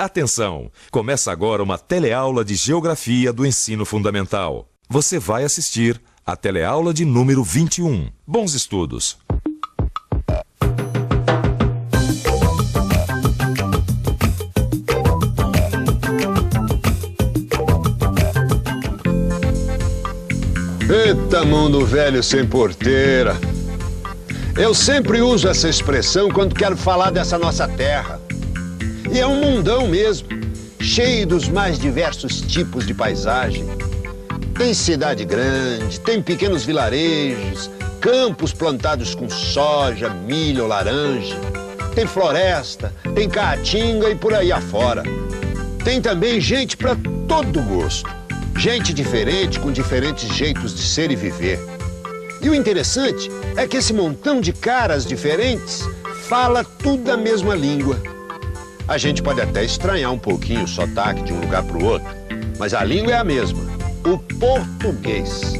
Atenção! Começa agora uma teleaula de Geografia do Ensino Fundamental. Você vai assistir a teleaula de número 21. Bons estudos! Eita, mundo velho sem porteira. Eu sempre uso essa expressão quando quero falar dessa nossa terra. E é um mundão mesmo, cheio dos mais diversos tipos de paisagem. Tem cidade grande, tem pequenos vilarejos, campos plantados com soja, milho, laranja. Tem floresta, tem caatinga e por aí afora. Tem também gente para todo gosto. Gente diferente, com diferentes jeitos de ser e viver. E o interessante é que esse montão de caras diferentes fala tudo a mesma língua. A gente pode até estranhar um pouquinho o sotaque de um lugar para o outro, mas a língua é a mesma, o português.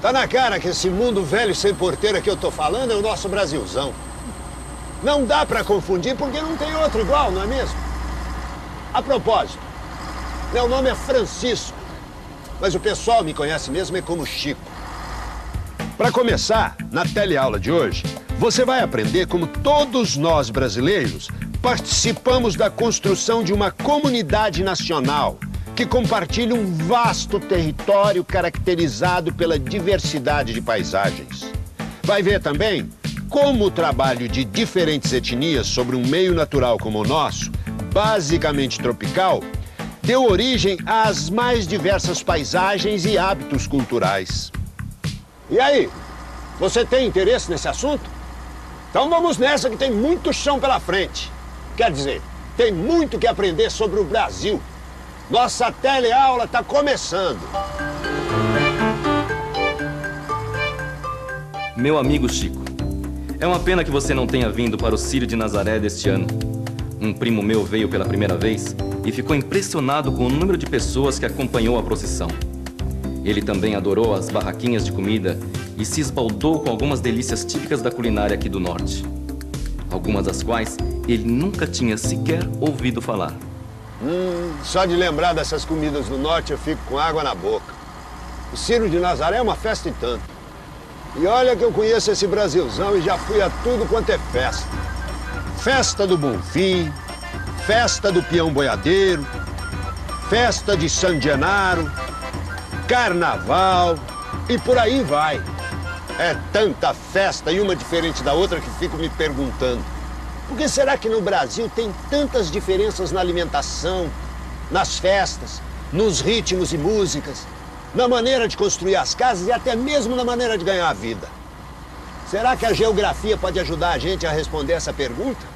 Tá na cara que esse mundo velho sem porteira que eu tô falando é o nosso Brasilzão. Não dá para confundir porque não tem outro igual, não é mesmo? A propósito, meu nome é Francisco, mas o pessoal me conhece mesmo é como Chico. Para começar, na teleaula de hoje, você vai aprender como todos nós brasileiros participamos da construção de uma comunidade nacional que compartilha um vasto território caracterizado pela diversidade de paisagens. Vai ver também como o trabalho de diferentes etnias sobre um meio natural como o nosso, basicamente tropical, deu origem às mais diversas paisagens e hábitos culturais. E aí, você tem interesse nesse assunto? Então vamos nessa que tem muito chão pela frente. Quer dizer, tem muito que aprender sobre o Brasil. Nossa teleaula está começando. Meu amigo Chico, é uma pena que você não tenha vindo para o Círio de Nazaré deste ano. Um primo meu veio pela primeira vez e ficou impressionado com o número de pessoas que acompanhou a procissão. Ele também adorou as barraquinhas de comida e se esbaldou com algumas delícias típicas da culinária aqui do norte. Algumas das quais ele nunca tinha sequer ouvido falar. Só de lembrar dessas comidas do norte eu fico com água na boca. O Círio de Nazaré é uma festa e tanto. E olha que eu conheço esse Brasilzão e já fui a tudo quanto é festa. Festa do Bonfim, festa do Peão Boiadeiro, festa de San Genaro, carnaval e por aí vai. É tanta festa e uma diferente da outra que fico me perguntando. Por que será que no Brasil tem tantas diferenças na alimentação, nas festas, nos ritmos e músicas, na maneira de construir as casas e até mesmo na maneira de ganhar a vida? Será que a geografia pode ajudar a gente a responder essa pergunta?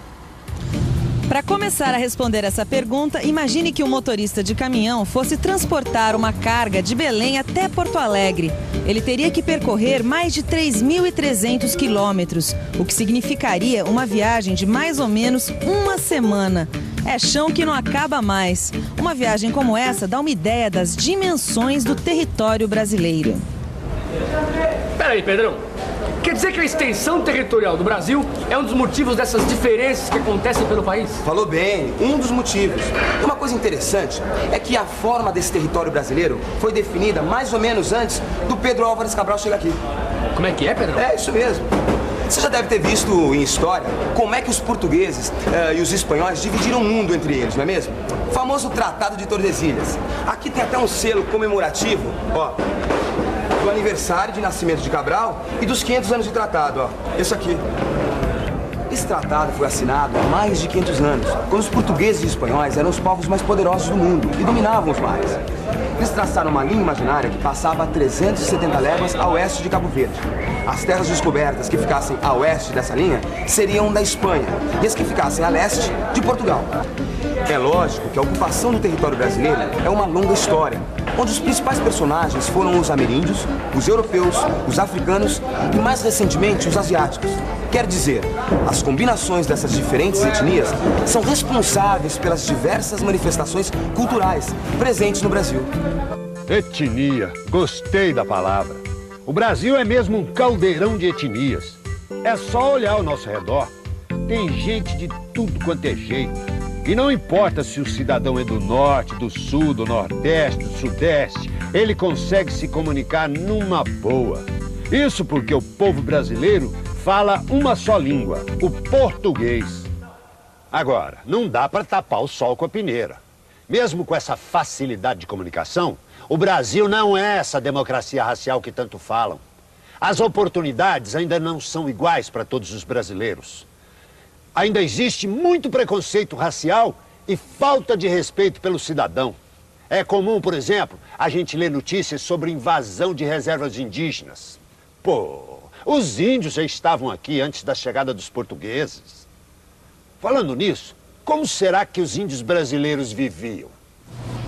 Para começar a responder essa pergunta, imagine que um motorista de caminhão fosse transportar uma carga de Belém até Porto Alegre. Ele teria que percorrer mais de 3.300 quilômetros, o que significaria uma viagem de mais ou menos uma semana. É chão que não acaba mais. Uma viagem como essa dá uma ideia das dimensões do território brasileiro. Peraí, Pedrão. Quer dizer que a extensão territorial do Brasil é um dos motivos dessas diferenças que acontecem pelo país? Falou bem, um dos motivos. E uma coisa interessante é que a forma desse território brasileiro foi definida mais ou menos antes do Pedro Álvares Cabral chegar aqui. Como é que é, Pedrão? É, isso mesmo. Você já deve ter visto em história como é que os portugueses e os espanhóis dividiram o mundo entre eles, não é mesmo? O famoso Tratado de Tordesilhas. Aqui tem até um selo comemorativo, ó, do aniversário de nascimento de Cabral e dos 500 anos de tratado, ó. Esse aqui. Esse tratado foi assinado há mais de 500 anos, quando os portugueses e espanhóis eram os povos mais poderosos do mundo e dominavam os mares. Eles traçaram uma linha imaginária que passava a 370 léguas a oeste de Cabo Verde. As terras descobertas que ficassem a oeste dessa linha seriam da Espanha e as que ficassem a leste, de Portugal. É lógico que a ocupação do território brasileiro é uma longa história, onde os principais personagens foram os ameríndios, os europeus, os africanos e, mais recentemente, os asiáticos. Quer dizer, as combinações dessas diferentes etnias são responsáveis pelas diversas manifestações culturais presentes no Brasil. Etnia, gostei da palavra. O Brasil é mesmo um caldeirão de etnias. É só olhar ao nosso redor. Tem gente de tudo quanto é jeito. E não importa se o cidadão é do norte, do sul, do nordeste, do sudeste, ele consegue se comunicar numa boa. Isso porque o povo brasileiro fala uma só língua, o português. Agora, não dá para tapar o sol com a peneira. Mesmo com essa facilidade de comunicação, o Brasil não é essa democracia racial que tanto falam. As oportunidades ainda não são iguais para todos os brasileiros. Ainda existe muito preconceito racial e falta de respeito pelo cidadão. É comum, por exemplo, a gente ler notícias sobre invasão de reservas indígenas. Pô, os índios já estavam aqui antes da chegada dos portugueses. Falando nisso, como será que os índios brasileiros viviam?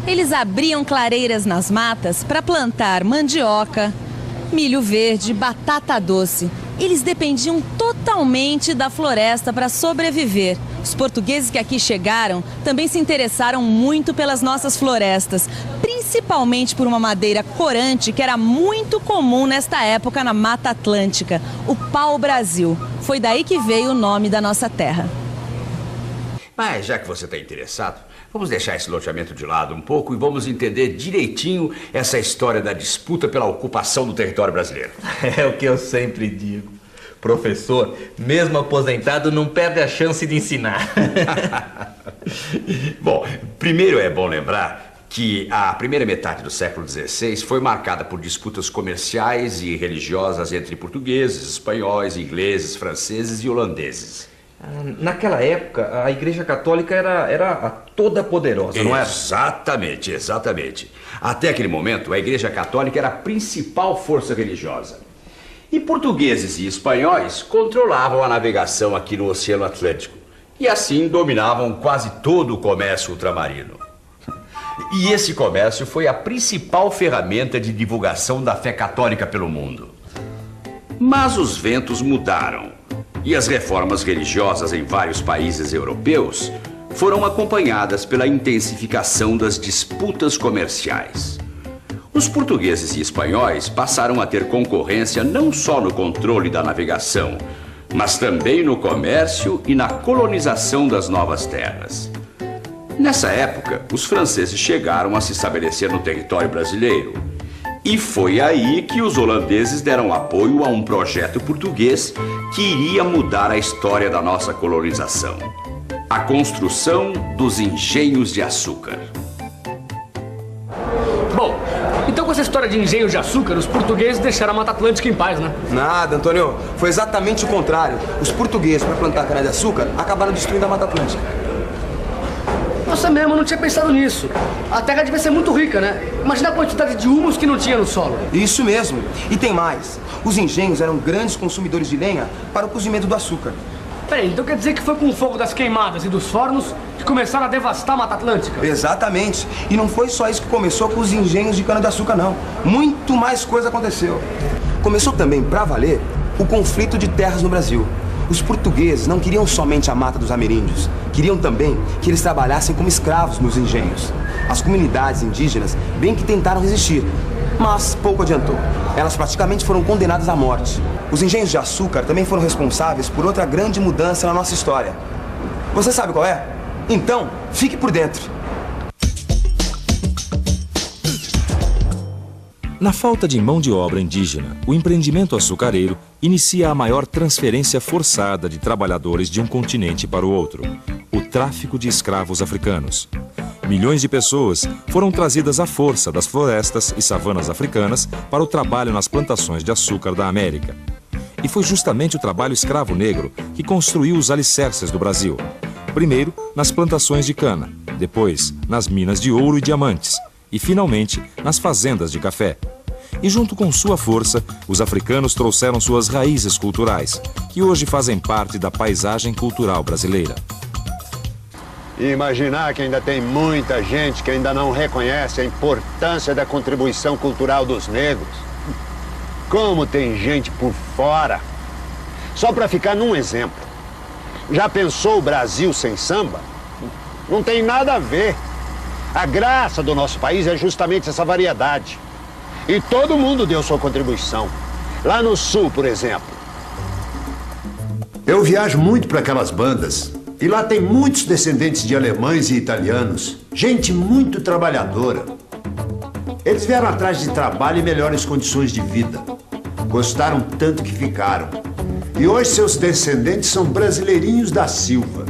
Eles abriam clareiras nas matas para plantar mandioca, milho verde, batata doce. Eles dependiam totalmente da floresta para sobreviver. Os portugueses que aqui chegaram também se interessaram muito pelas nossas florestas, principalmente por uma madeira corante que era muito comum nesta época na Mata Atlântica, o pau-brasil. Foi daí que veio o nome da nossa terra. Mas já que você está interessado, vamos deixar esse loteamento de lado um pouco e vamos entender direitinho essa história da disputa pela ocupação do território brasileiro. É o que eu sempre digo. Professor, mesmo aposentado, não perde a chance de ensinar. Bom, primeiro é bom lembrar que a primeira metade do século XVI foi marcada por disputas comerciais e religiosas entre portugueses, espanhóis, ingleses, franceses e holandeses. Naquela época, a Igreja Católica era a toda poderosa, não era? Exatamente, exatamente. Até aquele momento, a Igreja Católica era a principal força religiosa. E portugueses e espanhóis controlavam a navegação aqui no Oceano Atlântico. E assim dominavam quase todo o comércio ultramarino. E esse comércio foi a principal ferramenta de divulgação da fé católica pelo mundo. Mas os ventos mudaram. E as reformas religiosas em vários países europeus foram acompanhadas pela intensificação das disputas comerciais. Os portugueses e espanhóis passaram a ter concorrência não só no controle da navegação, mas também no comércio e na colonização das novas terras. Nessa época, os franceses chegaram a se estabelecer no território brasileiro. E foi aí que os holandeses deram apoio a um projeto português que iria mudar a história da nossa colonização: a construção dos engenhos de açúcar. Bom, então com essa história de engenhos de açúcar, os portugueses deixaram a Mata Atlântica em paz, né? Nada, Antônio. Foi exatamente o contrário. Os portugueses, para plantar cana-de-açúcar, acabaram destruindo a Mata Atlântica. Nossa, mesmo, eu não tinha pensado nisso. A terra devia ser muito rica, né? Imagina a quantidade de humus que não tinha no solo. Isso mesmo. E tem mais. Os engenhos eram grandes consumidores de lenha para o cozimento do açúcar. Peraí, então quer dizer que foi com o fogo das queimadas e dos fornos que começaram a devastar a Mata Atlântica? Exatamente. E não foi só isso que começou com os engenhos de cana-de-açúcar, não. Muito mais coisa aconteceu. Começou também, pra valer, o conflito de terras no Brasil. Os portugueses não queriam somente a mata dos ameríndios, queriam também que eles trabalhassem como escravos nos engenhos. As comunidades indígenas bem que tentaram resistir, mas pouco adiantou. Elas praticamente foram condenadas à morte. Os engenhos de açúcar também foram responsáveis por outra grande mudança na nossa história. Você sabe qual é? Então, fique por dentro. Na falta de mão de obra indígena, o empreendimento açucareiro inicia a maior transferência forçada de trabalhadores de um continente para o outro: o tráfico de escravos africanos. Milhões de pessoas foram trazidas à força das florestas e savanas africanas para o trabalho nas plantações de açúcar da América. E foi justamente o trabalho escravo negro que construiu os alicerces do Brasil. Primeiro, nas plantações de cana, depois, nas minas de ouro e diamantes, e, finalmente, nas fazendas de café. E junto com sua força, os africanos trouxeram suas raízes culturais, que hoje fazem parte da paisagem cultural brasileira. E imaginar que ainda tem muita gente que ainda não reconhece a importância da contribuição cultural dos negros. Como tem gente por fora. Só para ficar num exemplo. Já pensou o Brasil sem samba? Não tem nada a ver. A graça do nosso país é justamente essa variedade. E todo mundo deu sua contribuição. Lá no Sul, por exemplo. Eu viajo muito para aquelas bandas E lá tem muitos descendentes de alemães e italianos. Gente muito trabalhadora. Eles vieram atrás de trabalho e melhores condições de vida. Gostaram tanto que ficaram. E hoje seus descendentes são brasileirinhos da Silva.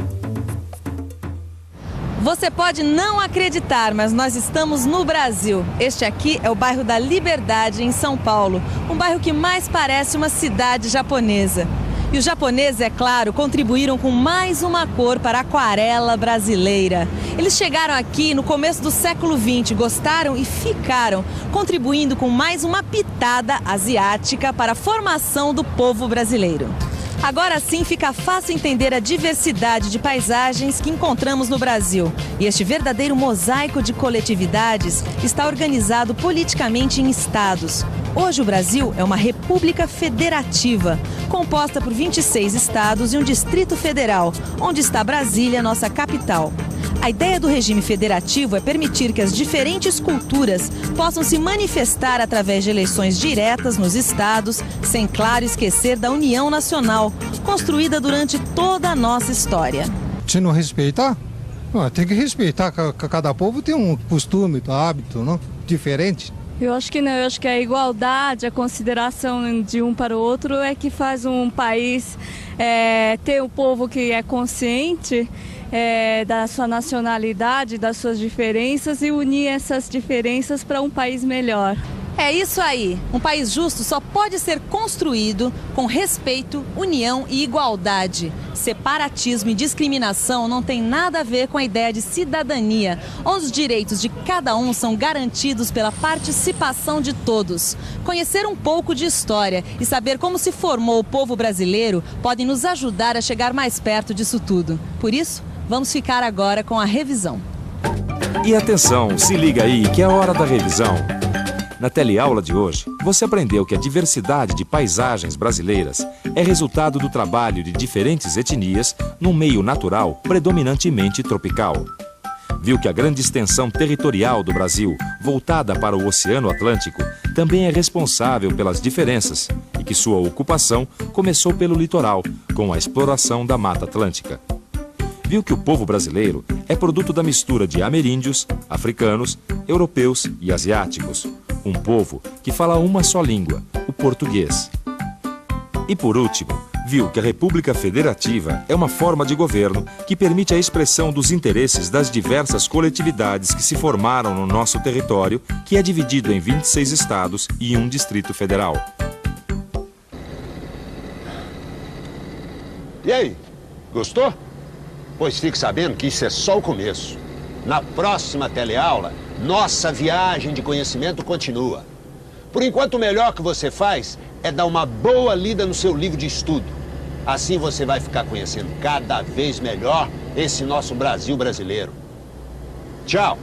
Você pode não acreditar, mas nós estamos no Brasil. Este aqui é o bairro da Liberdade, em São Paulo. Um bairro que mais parece uma cidade japonesa. E os japoneses, é claro, contribuíram com mais uma cor para a aquarela brasileira. Eles chegaram aqui no começo do século XX, gostaram e ficaram, contribuindo com mais uma pitada asiática para a formação do povo brasileiro. Agora sim fica fácil entender a diversidade de paisagens que encontramos no Brasil. E este verdadeiro mosaico de coletividades está organizado politicamente em estados. Hoje o Brasil é uma república federativa, composta por 26 estados e um distrito federal, onde está Brasília, nossa capital. A ideia do regime federativo é permitir que as diferentes culturas possam se manifestar através de eleições diretas nos estados, sem, claro, esquecer da União Nacional, construída durante toda a nossa história. Se não respeitar, tem que respeitar. Cada povo tem um costume, um hábito, não? Diferente. Eu acho que não, eu acho que a igualdade, a consideração de um para o outro é que faz um país ter um povo que é consciente da sua nacionalidade, das suas diferenças e unir essas diferenças para um país melhor. É isso aí. Um país justo só pode ser construído com respeito, união e igualdade. Separatismo e discriminação não tem nada a ver com a ideia de cidadania, onde os direitos de cada um são garantidos pela participação de todos. Conhecer um pouco de história e saber como se formou o povo brasileiro podem nos ajudar a chegar mais perto disso tudo. Por isso, vamos ficar agora com a revisão. E atenção, se liga aí que é hora da revisão. Na teleaula de hoje, você aprendeu que a diversidade de paisagens brasileiras é resultado do trabalho de diferentes etnias num meio natural predominantemente tropical. Viu que a grande extensão territorial do Brasil, voltada para o Oceano Atlântico, também é responsável pelas diferenças e que sua ocupação começou pelo litoral, com a exploração da Mata Atlântica. Viu que o povo brasileiro é produto da mistura de ameríndios, africanos, europeus e asiáticos. Um povo que fala uma só língua, o português. E por último, viu que a República Federativa é uma forma de governo que permite a expressão dos interesses das diversas coletividades que se formaram no nosso território, que é dividido em 26 estados e um Distrito Federal. E aí, gostou? Pois fique sabendo que isso é só o começo. Na próxima teleaula, nossa viagem de conhecimento continua. Por enquanto, o melhor que você faz é dar uma boa lida no seu livro de estudo. Assim você vai ficar conhecendo cada vez melhor esse nosso Brasil brasileiro. Tchau!